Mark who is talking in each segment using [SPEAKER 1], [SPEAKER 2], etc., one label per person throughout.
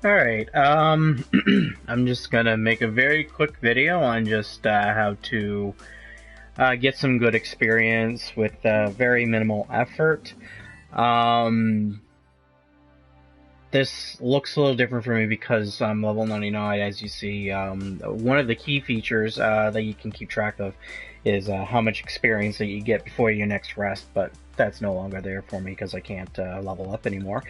[SPEAKER 1] Alright, I'm just gonna make a very quick video on just how to get some good experience with very minimal effort. Um, this looks a little different for me because I'm level 99, as you see. One of the key features that you can keep track of is how much experience that you get before your next rest, but that's no longer there for me because I can't level up anymore.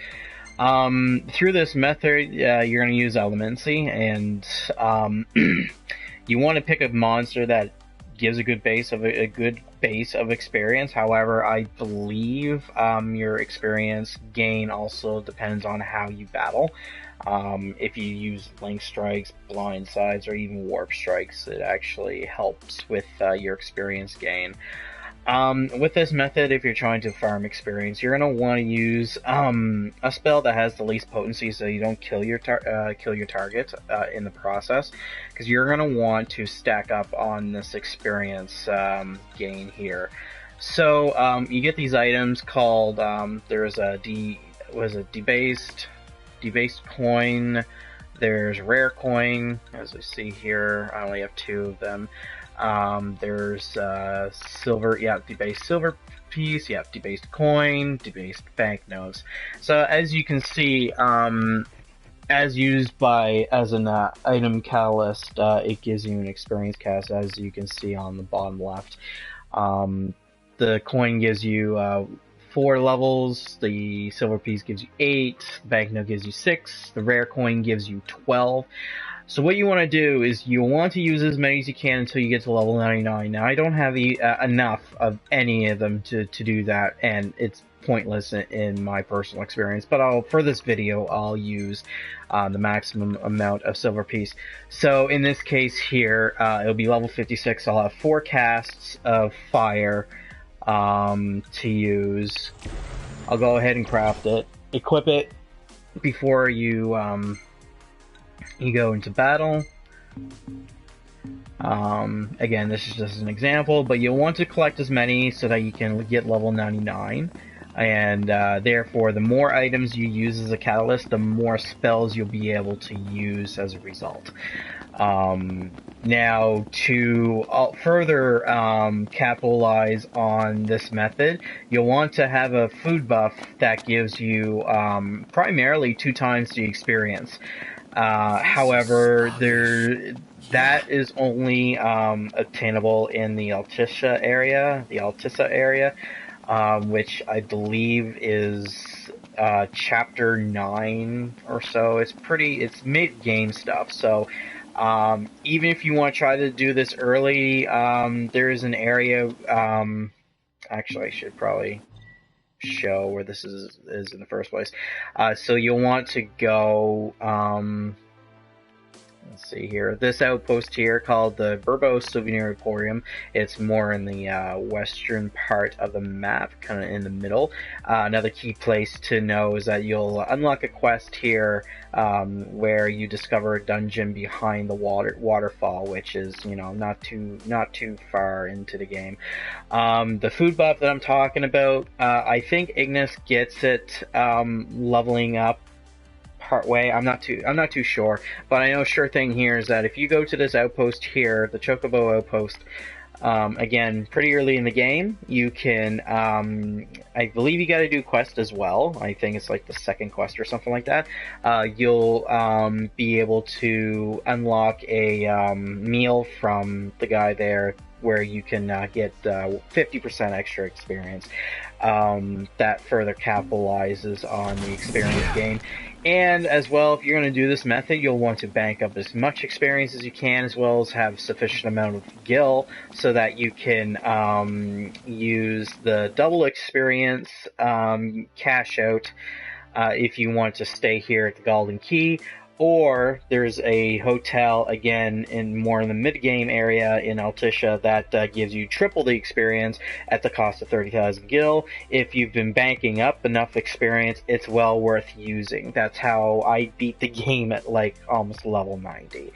[SPEAKER 1] Through this method, you're going to use Elemency, and you want to pick a monster that gives a good base of experience. However, I believe your experience gain also depends on how you battle. If you use Link Strikes, Blind Sides, or even Warp Strikes, it actually helps with your experience gain. With this method, if you're trying to farm experience, you're going to want to use a spell that has the least potency, so you don't kill your target in the process, because you're going to want to stack up on this experience gain here. So you get these items called there's a debased coin. There's rare coin, as I see here. I only have 2 of them. There's silver, debased silver piece, debased coin, debased banknotes. So as you can see, as used as an item catalyst, it gives you an experience cast, as you can see on the bottom left. The coin gives you 4 levels, the silver piece gives you 8, the banknote gives you 6, the rare coin gives you 12. So what you want to do is you want to use as many as you can until you get to level 99. Now, I don't have enough of any of them to do that, and it's pointless in my personal experience, but for this video, I'll use the maximum amount of silver piece. So in this case here, it'll be level 56. I'll have 4 casts of fire to use. I'll go ahead and craft it, equip it before you go into battle. Again, this is just an example, but you'll want to collect as many so that you can get level 99. And therefore, the more items you use as a catalyst, the more spells you'll be able to use as a result. Now, to further capitalize on this method, you'll want to have a food buff that gives you primarily 2 times the experience. However, that is only attainable in the Altissa area, which I believe is chapter 9 or so. It's mid-game stuff, so even if you want to try to do this early, there is an area. Actually, I should probably show where this is in the first place. So you'll want to go, let's see here, this outpost here called the Burbo Souvenir Emporium. It's more in the western part of the map, kind of in the middle. Another key place to know is that you'll unlock a quest here where you discover a dungeon behind the waterfall, which is, not too far into the game. The food buff that I'm talking about, I think Ignis gets it leveling up partway. I'm not too sure, but I know sure thing here is that if you go to this outpost here, the Chocobo outpost, again, pretty early in the game, you can, I believe you gotta do quest as well. I think it's like the second quest or something like that. You'll be able to unlock a meal from the guy there where you can get 50% extra experience. That further capitalizes on the experience gain. And as well, if you're going to do this method, you'll want to bank up as much experience as you can, as well as have sufficient amount of gil so that you can use the double experience cash out if you want to stay here at the Golden Key. Or there's a hotel, again, more in the mid-game area in Altissa that gives you triple the experience at the cost of 30,000 gil. If you've been banking up enough experience, it's well worth using. That's how I beat the game at like almost level 90.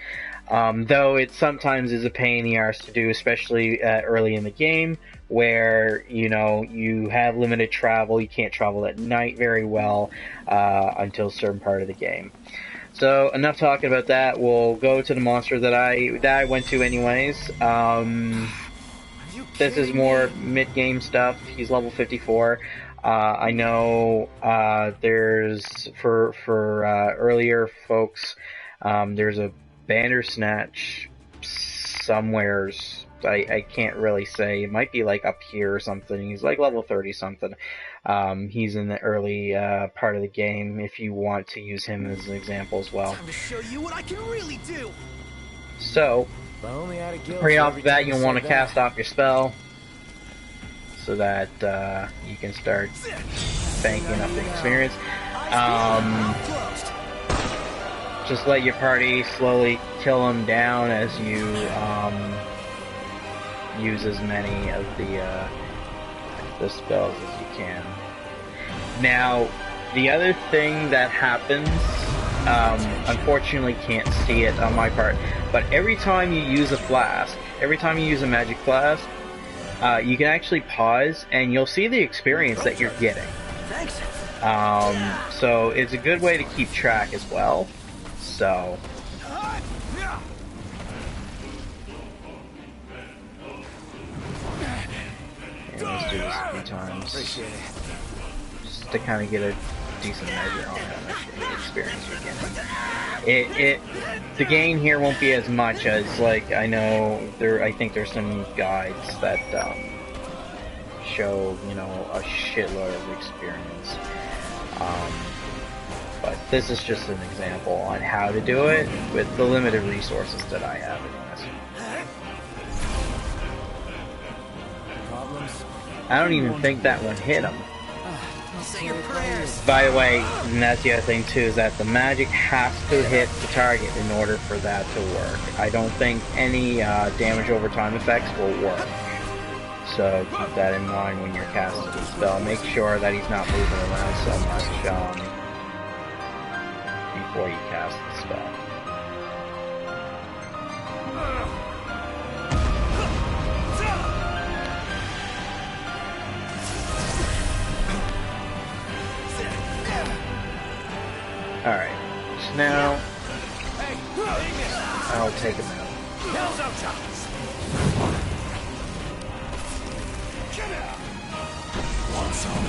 [SPEAKER 1] Though it sometimes is a pain in the arse to do, especially early in the game, where, you have limited travel. You can't travel at night very well until a certain part of the game. So enough talking about that. We'll go to the monster that I went to anyways. This is more mid-game stuff. He's level 54. I know there's for earlier folks. There's a Bandersnatch somewheres. I can't really say. It might be like up here or something. He's like level 30 something. He's in the early part of the game if you want to use him as an example as well.
[SPEAKER 2] Time to show you what I can really do.
[SPEAKER 1] So, right off the bat, you'll want to cast off your spell so that you can start banking up the experience. Just let your party slowly kill him down as you use as many of the spells as you can. Now, the other thing that happens, unfortunately can't see it on my part, but every time you use a flask, every time you use a magic flask, you can actually pause and you'll see the experience that you're getting. So it's a good way to keep track as well. So let's do this a few times just to kind of get a decent measure on how much experience you're getting. The gain here won't be as much as, like, I think there's some guides that show, you know, a shitload of experience. But this is just an example on how to do it with the limited resources that I have in this. I don't even think that one hit him. By the way, and that's the other thing too, is that the magic has to hit the target in order for that to work. I don't think any damage over time effects will work. So keep that in mind when you're casting the spell. Make sure that he's not moving around so much before you cast the spell. Alright, so now I'll take him out. Want some?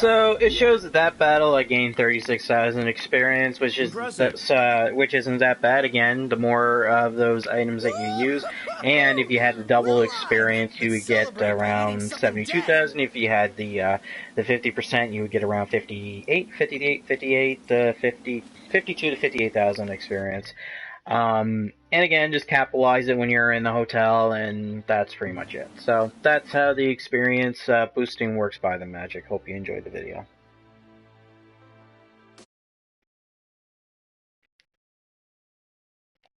[SPEAKER 1] So it shows that battle I gained 36,000 experience, which isn't that bad. Again, the more of those items that you use, and if you had the double experience, you would get around 72,000. If you had the 50%, you would get around 52 to 58,000 experience. And again, just capitalize it when you're in the hotel, and that's pretty much it. So that's how the experience boosting works by the magic. Hope you enjoyed the video.